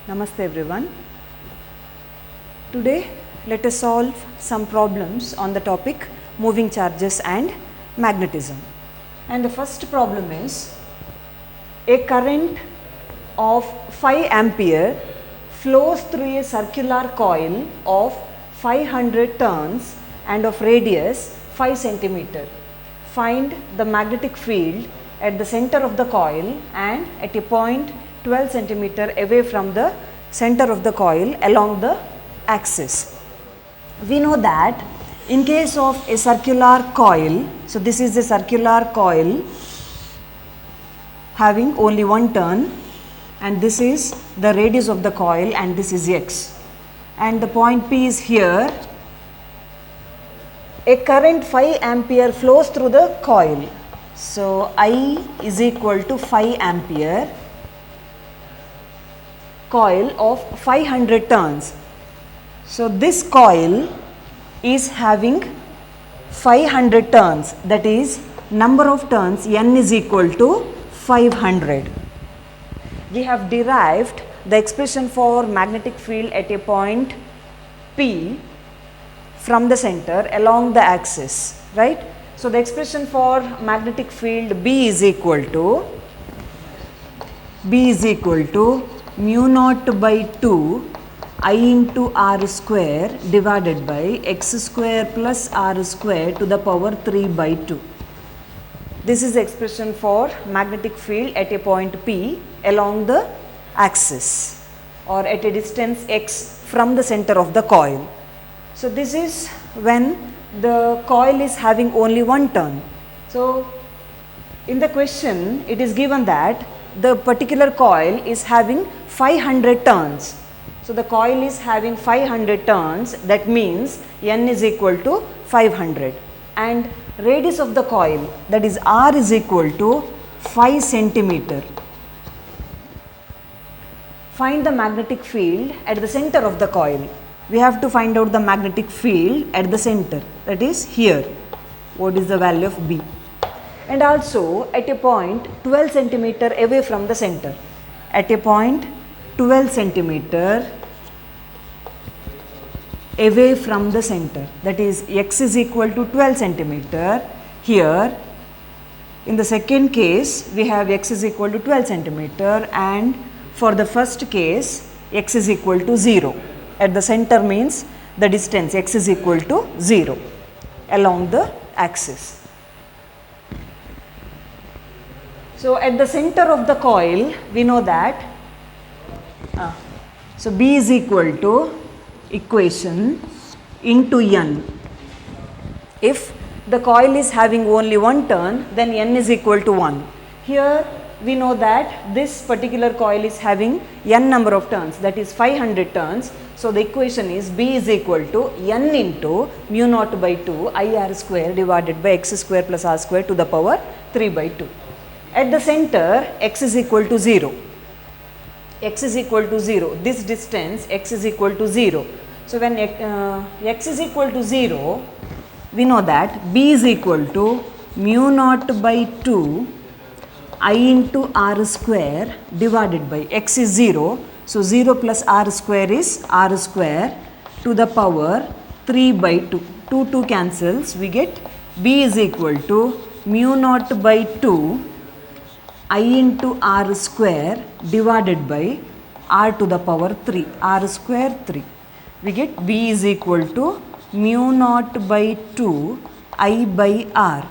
Namaste everyone. Today let us solve some problems on the topic moving charges and magnetism. And the first problem is a current of 5 ampere flows through a circular coil of 500 turns and of radius 5 centimeter. Find the magnetic field at the center of the coil and at a point 12 centimeter away from the center of the coil along the axis. We know that in case of a circular coil, so this is a circular coil having only one turn, and this is the radius of the coil and this is x, and the point P is here. A current 5 ampere flows through the coil. So I is equal to 5 ampere, coil of 500 turns. So this coil is having 500 turns, that is number of turns N is equal to 500. We have derived the expression for magnetic field at a point P from the center along the axis, right? So the expression for magnetic field B is equal to mu naught by 2 I into r square divided by x square plus r square to the power 3 by 2. This is the expression for magnetic field at a point P along the axis or at a distance x from the center of the coil. So this is when the coil is having only one turn. So in the question it is given that the particular coil is having 500 turns. So the coil is having 500 turns, that means N is equal to 500, and radius of the coil, that is r, is equal to 5 centimeter. Find the magnetic field at the center of the coil. We have to find out the magnetic field at the center, that is here. What is the value of B? And also at a point 12 centimeter away from the center. At a point 12 centimeter away from the center, that is x is equal to 12 centimeter. Here in the second case we have x is equal to 12 centimeter, and for the first case x is equal to 0. At the center means the distance x is equal to 0 along the axis. So at the center of the coil we know that so B is equal to equation into N. If the coil is having only one turn, then N is equal to 1. Here we know that this particular coil is having N number of turns, that is 500 turns. So the equation is B is equal to N into mu naught by 2 I r square divided by x square plus r square to the power 3 by 2. At the center x is equal to 0. X is equal to 0. This distance x is equal to 0. So when x is equal to 0, we know that B is equal to mu naught by 2 I into r square divided by x is 0. So 0 plus r square is r square to the power 3 by 2. 2 cancels, we get B is equal to mu naught by 2 I into r square divided by r to the power 3, r square 3. We get B is equal to mu naught by 2 I by r.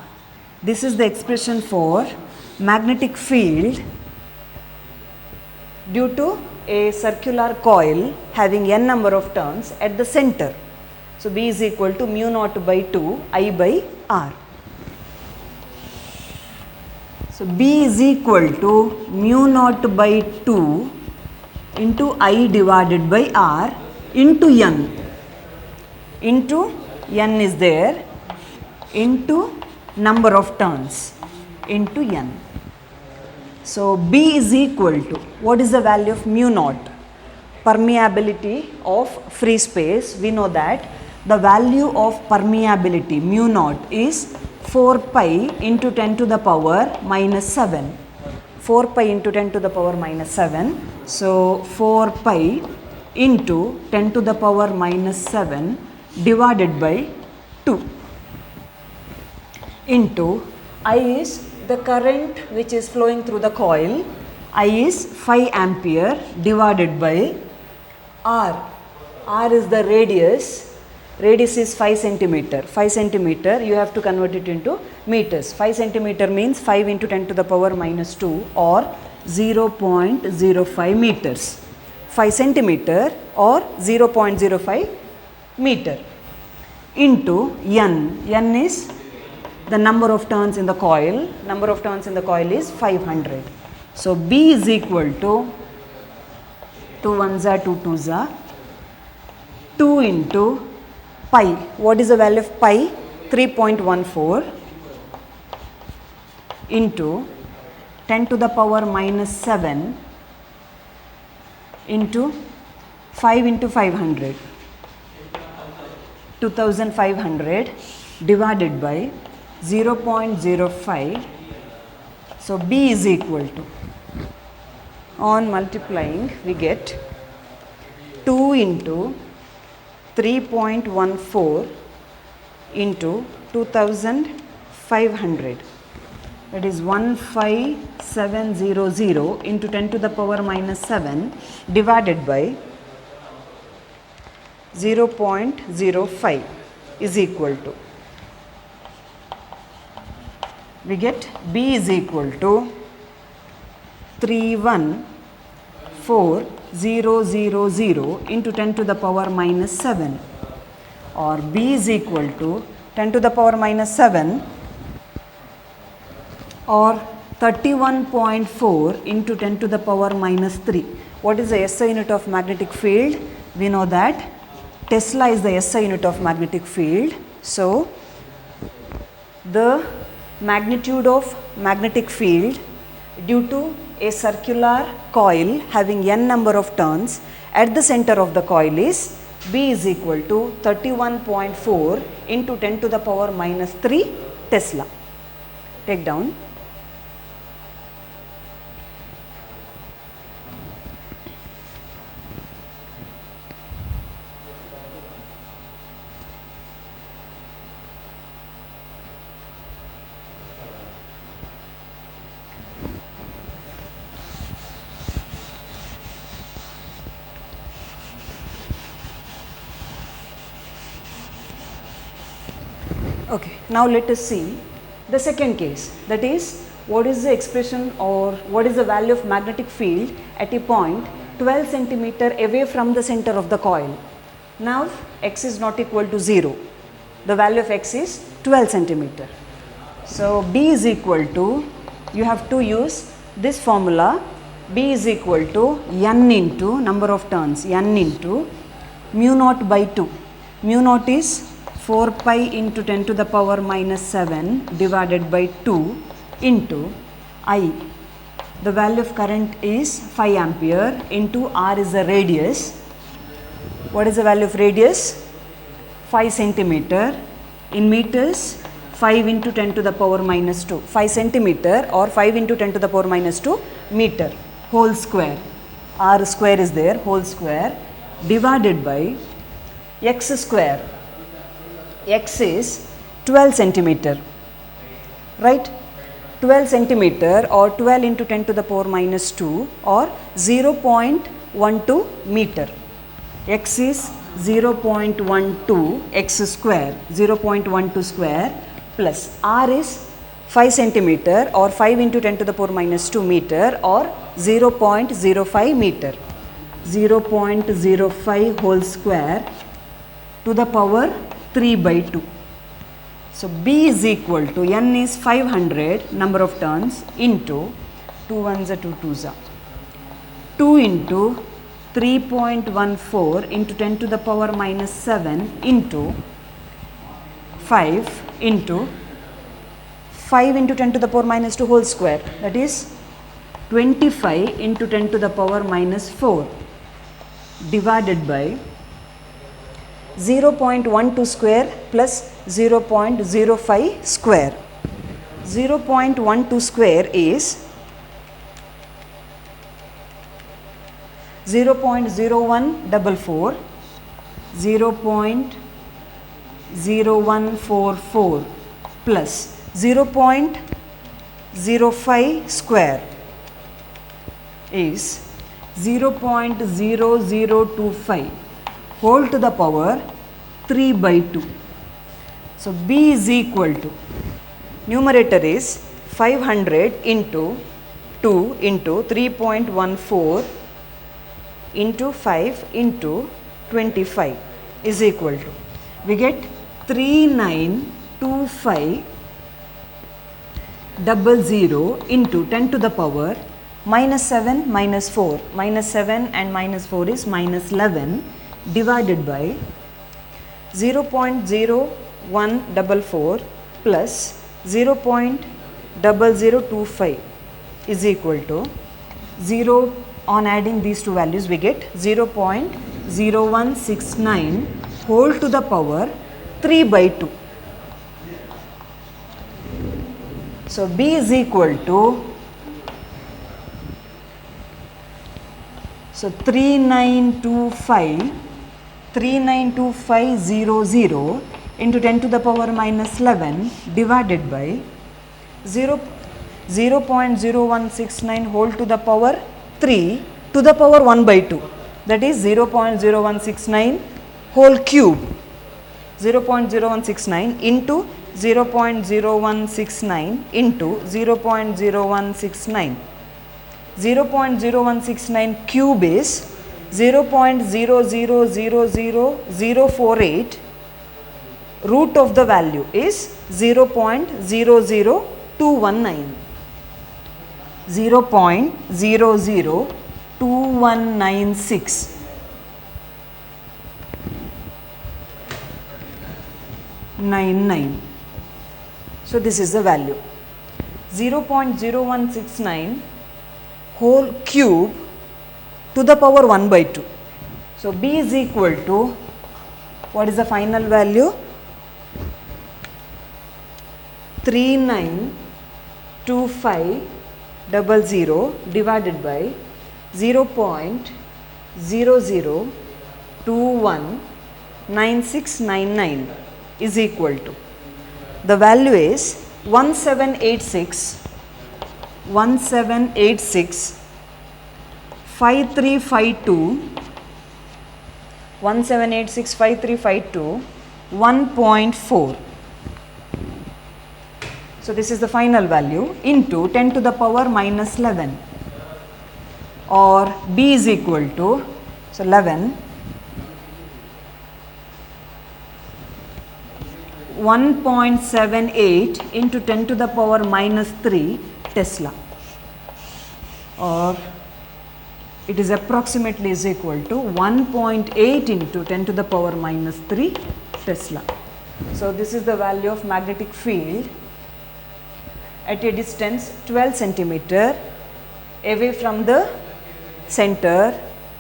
This is the expression for magnetic field due to a circular coil having n number of turns at the center. So B is equal to mu naught by 2 I by r. So B is equal to mu naught by 2 into I divided by r into N. Into N is there, into number of turns, into N. So B is equal to, what is the value of mu naught? Permeability of free space. We know that the value of permeability mu naught is 4 pi into 10 to the power minus 7. 4 pi into 10 to the power minus 7. So 4 pi into 10 to the power minus 7 divided by 2 into I is the current which is flowing through the coil. I is 5 ampere divided by R. R is the radius. Radius is 5 centimeter. 5 centimeter, you have to convert it into meters. 5 centimeter means 5 into 10 to the power minus 2 or 0.05 meters. 5 centimeter or 0.05 meter into N. N is the number of turns in the coil. Number of turns in the coil is 500. So B is equal to 2 ones are 2 twos are 2 into pi. What is the value of pi? 3.14 into 10 to the power minus 7 into 5 into 500. 2500 divided by 0.05. So B is equal to, on multiplying we get 2 into 3.14 into 2500, that is 15700 into 10 to the power minus 7 divided by 0.05 is equal to, we get B is equal to 314,000 into 10 to the power minus 7, or B is equal to 10 to the power minus 7 or 31.4 into 10 to the power minus 3. What is the SI unit of magnetic field? We know that Tesla is the SI unit of magnetic field. So the magnitude of magnetic field due to a circular coil having n number of turns at the center of the coil is B is equal to 31.4 into 10 to the power minus 3 Tesla. Take down. Okay, now let us see the second case, that is what is the expression or what is the value of magnetic field at a point 12 centimeter away from the center of the coil. Now x is not equal to 0, the value of x is 12 centimeter. So B is equal to, you have to use this formula, B is equal to n into number of turns, n into mu naught by 2. Mu naught is 4 pi into 10 to the power minus 7 divided by 2 into I. The value of current is 5 ampere into R is the radius. What is the value of radius? 5 centimeter. In meters, 5 into 10 to the power minus 2. 5 centimeter or 5 into 10 to the power minus 2 meter whole square. R square is there, whole square, divided by x square. X is 12 centimeter, right? 12 centimeter or 12 into 10 to the power minus 2 or 0.12 meter. X is 0.12 x square, 0.12 square plus R is 5 centimeter or 5 into 10 to the power minus 2 meter or 0.05 meter. 0.05 whole square to the power 3 by 2. So B is equal to, n is 500 number of turns into 2 ones are 2 twos are 2 into 3.14 into 10 to the power minus 7 into 5 into 5 into 10 to the power minus 2 whole square, that is 25 into 10 to the power minus 4 divided by 0.12 square plus 0.05 square. 0.12 square is 0.0144, 0.0144 plus 0.05 square is 0.0025 whole to the power 3 by 2. So, B is equal to, numerator is 500 into 2 into 3.14 into 5 into 25 is equal to, we get 392500 into 10 to the power minus 7 minus 4, minus 7 and minus 4 is minus 11 divided by 0.0144 plus 0.0025 is equal to 0. On adding these two values we get 0.0169 whole to the power 3 by 2. So, B is equal to, so 392500 into 10 to the power minus 11 divided by 0.0169 whole to the power 3 to the power 1 by 2, that is 0.0169 whole cube, 0.0169 into 0.0169 into 0.0169. 0.0169 cube is 0.0000048, root of the value is 0.00219. 0.002196. So, this is the value 0.0169 whole cube to the power 1 by 2. So, B is equal to, what is the final value? 392500 divided by 0.00219699 is equal to, the value is 1786 5352 1.4. So, this is the final value into 10 to the power minus 11, or B is equal to, so 11 1.78 into 10 to the power minus 3 Tesla, or it is approximately is equal to 1.8 into 10 to the power minus 3 Tesla. So, this is the value of magnetic field at a distance 12 centimeter away from the center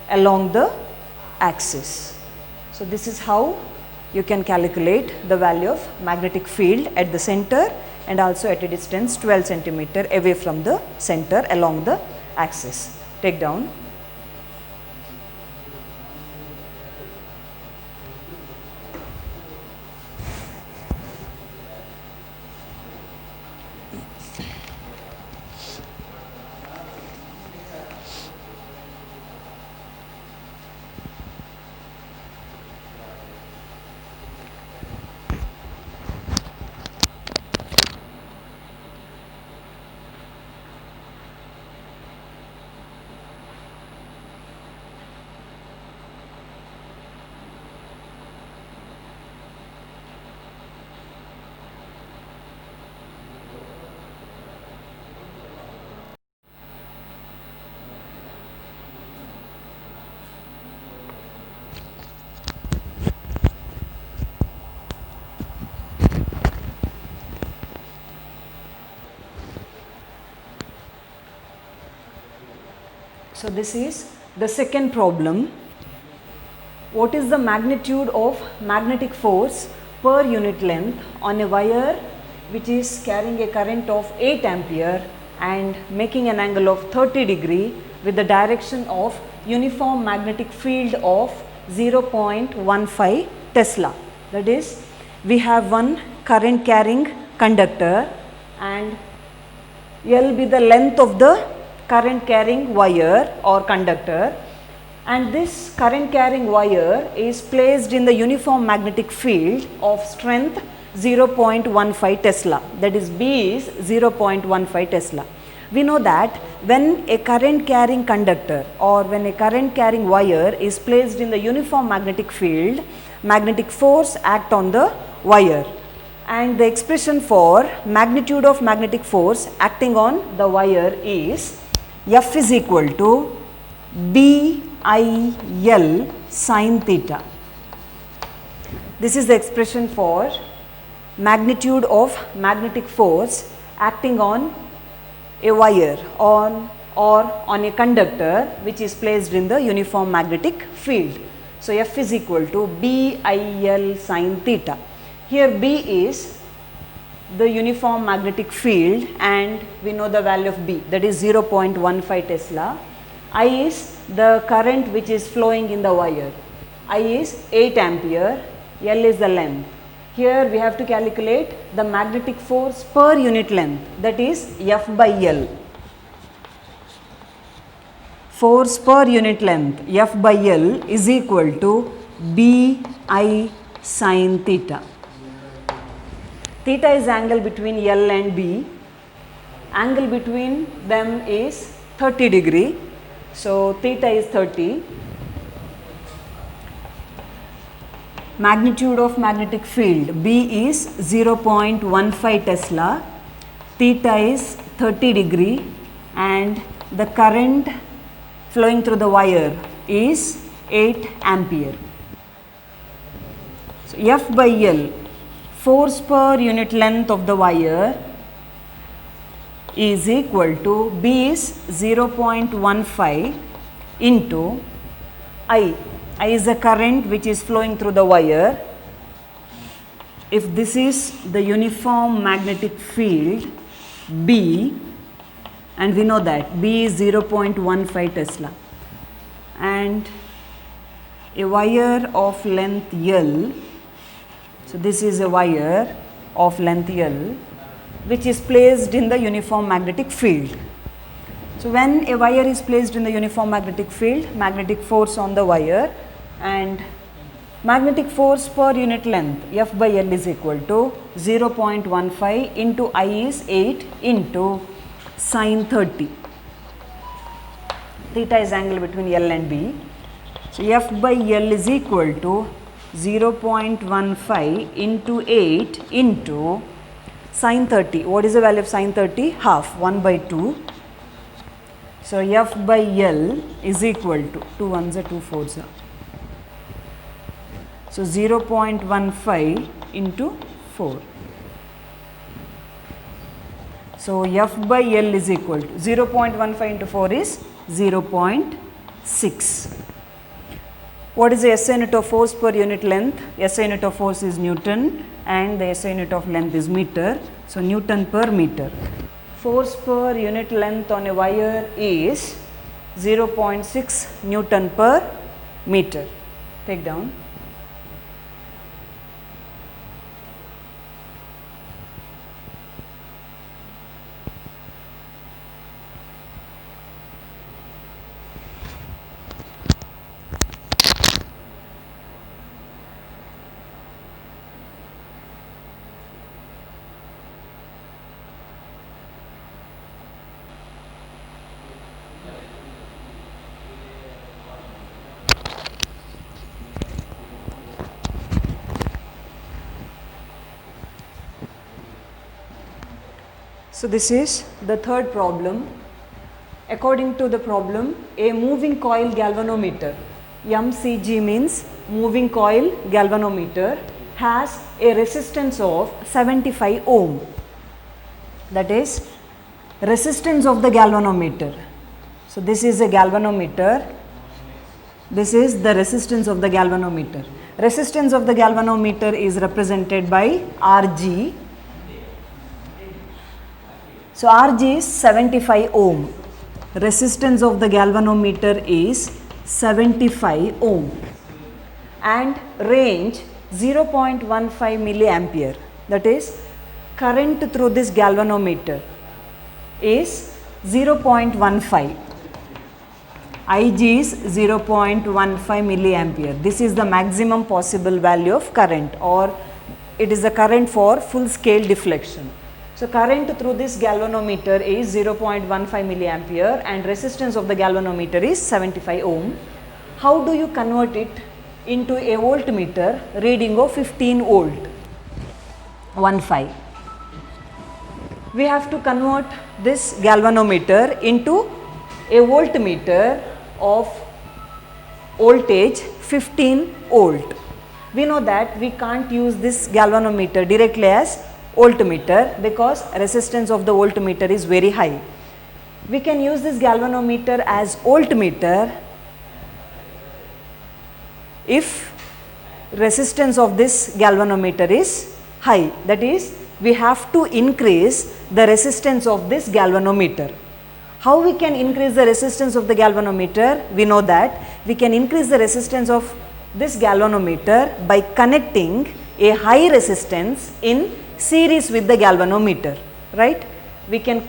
along the axis. So, this is how you can calculate the value of magnetic field at the center and also at a distance 12 centimeter away from the center along the axis. Take down. So, this is the second problem. What is the magnitude of magnetic force per unit length on a wire which is carrying a current of 8 ampere and making an angle of 30 degree with the direction of uniform magnetic field of 0.15 Tesla. That is, we have one current carrying conductor and L be the length of the current carrying wire or conductor, and this current carrying wire is placed in the uniform magnetic field of strength 0.15 Tesla. That is, B is 0.15 Tesla. We know that when a current carrying conductor or when a current carrying wire is placed in the uniform magnetic field, magnetic force act on the wire, and the expression for magnitude of magnetic force acting on the wire is F is equal to BIL sin theta. This is the expression for magnitude of magnetic force acting on a wire or on a conductor which is placed in the uniform magnetic field. So, F is equal to BIL sin theta. Here B is the uniform magnetic field and we know the value of B, that is 0.15 Tesla. I is the current which is flowing in the wire. I is 8 ampere, L is the length. Here we have to calculate the magnetic force per unit length, that is F by L. Force per unit length F by L is equal to BI sin theta. Theta is angle between L and B. Angle between them is 30 degree. So, theta is 30. Magnitude of magnetic field B is 0.15 Tesla. Theta is 30 degree and the current flowing through the wire is 8 ampere. So, F by L, force per unit length of the wire, is equal to B is 0.15 into I. I is the current which is flowing through the wire. If this is the uniform magnetic field B, and we know that B is 0.15 Tesla, and a wire of length L, so this is a wire of length L which is placed in the uniform magnetic field. So, when a wire is placed in the uniform magnetic field, magnetic force on the wire and magnetic force per unit length F by L is equal to 0.15 into I is 8 into sin 30. Theta is angle between L and B. So, F by L is equal to 0.15 into 8 into sin 30. What is the value of sin 30? Half, 1 by 2. So, F by L is equal to 2 ones are 2 fours are. So, 0.15 into 4. So, F by L is equal to 0.15 into 4 is 0.6. What is the SI unit of force per unit length? SI unit of force is Newton and the SI unit of length is meter. So, Newton per meter. Force per unit length on a wire is 0.6 Newton per meter. Take down. So, this is the third problem. According to the problem, a moving coil galvanometer, MCG means moving coil galvanometer, has a resistance of 75 ohm. That is resistance of the galvanometer. So, this is a galvanometer. This is the resistance of the galvanometer. Resistance of the galvanometer is represented by Rg. So, Rg is 75 ohm. Resistance of the galvanometer is 75 ohm and range 0.15 milliampere. That is, current through this galvanometer is 0.15. Ig is 0.15 milliampere. This is the maximum possible value of current, or it is the current for full scale deflection. So, current through this galvanometer is 0.15 milliampere and resistance of the galvanometer is 75 ohm. How do you convert it into a voltmeter reading of 15 volt? 15. We have to convert this galvanometer into a voltmeter of voltage 15 volt. We know that we can't use this galvanometer directly as voltmeter because resistance of the voltmeter is very high. We can use this galvanometer as voltmeter if resistance of this galvanometer is high. That is, we have to increase the resistance of this galvanometer. How we can increase the resistance of the galvanometer? We know that we can increase the resistance of this galvanometer by connecting a high resistance in series with the galvanometer, right? We can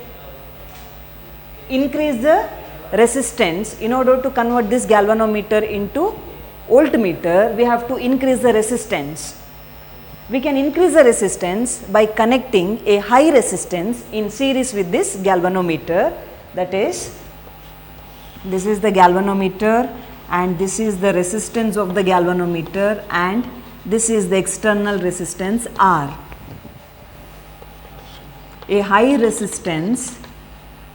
increase the resistance. In order to convert this galvanometer into voltmeter, we have to increase the resistance. We can increase the resistance by connecting a high resistance in series with this galvanometer. That is, this is the galvanometer and this is the resistance of the galvanometer and this is the external resistance R. A high resistance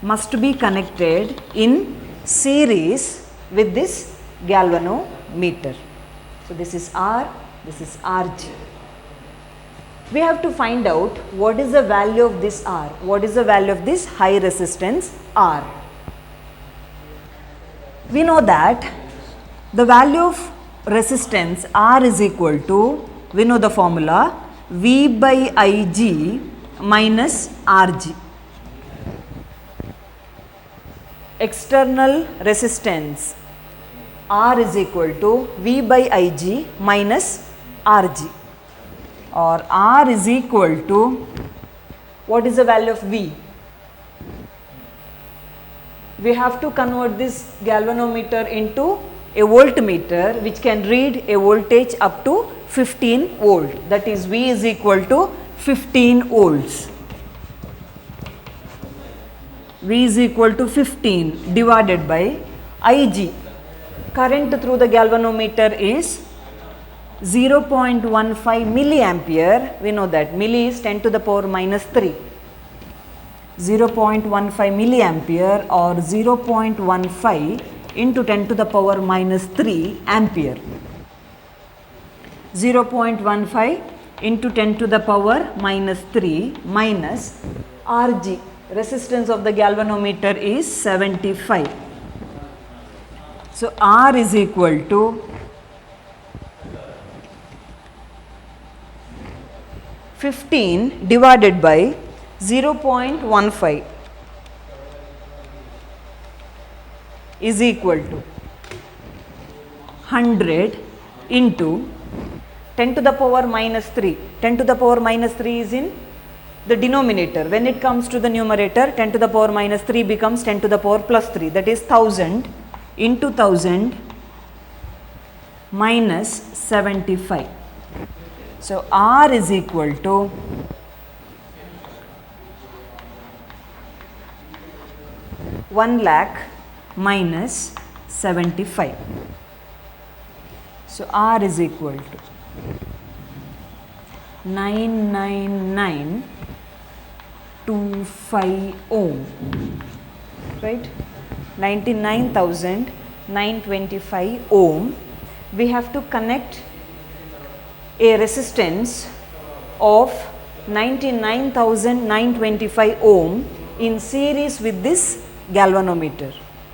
must be connected in series with this galvanometer. So, this is R, this is Rg. We have to find out what is the value of this R, what is the value of this high resistance R. We know that the value of resistance R is equal to, we know the formula, V by Ig minus Rg. External resistance R is equal to V by Ig minus Rg, or R is equal to, what is the value of V? We have to convert this galvanometer into a voltmeter which can read a voltage up to 15 volt. That is, V is equal to 15 volts. V is equal to 15 divided by Ig. Current through the galvanometer is 0.15 milliampere. We know that milli is 10 to the power minus 3. 0.15 milliampere or 0.15 into 10 to the power minus 3 ampere. 0.15 into 10 to the power minus 3 minus Rg. Resistance of the galvanometer is 75. So, R is equal to 15 divided by 0.15 is equal to 100 into 10 to the power minus 3. 10 to the power minus 3 is in the denominator. When it comes to the numerator, 10 to the power minus 3 becomes 10 to the power plus 3. That is 1000 into 1000 minus 75. So, R is equal to 1 lakh minus 75. So, R is equal to 99925 ohm, right? 99,925 ohm. We have to connect a resistance of 99,925 ohm in series with this galvanometer.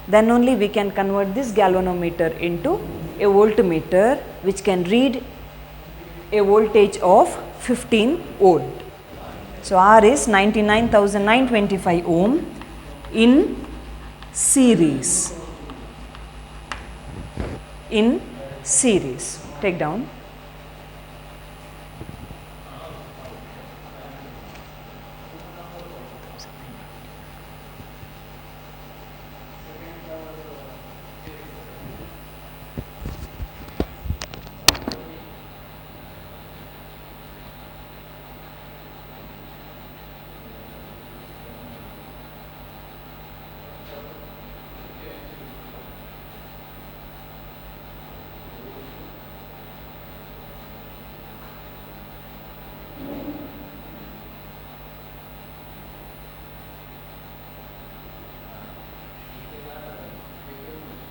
Then only we can convert this galvanometer into a voltmeter which can read a voltage of 15 volt. So, R is 99,925 ohm in series. in series. Take down.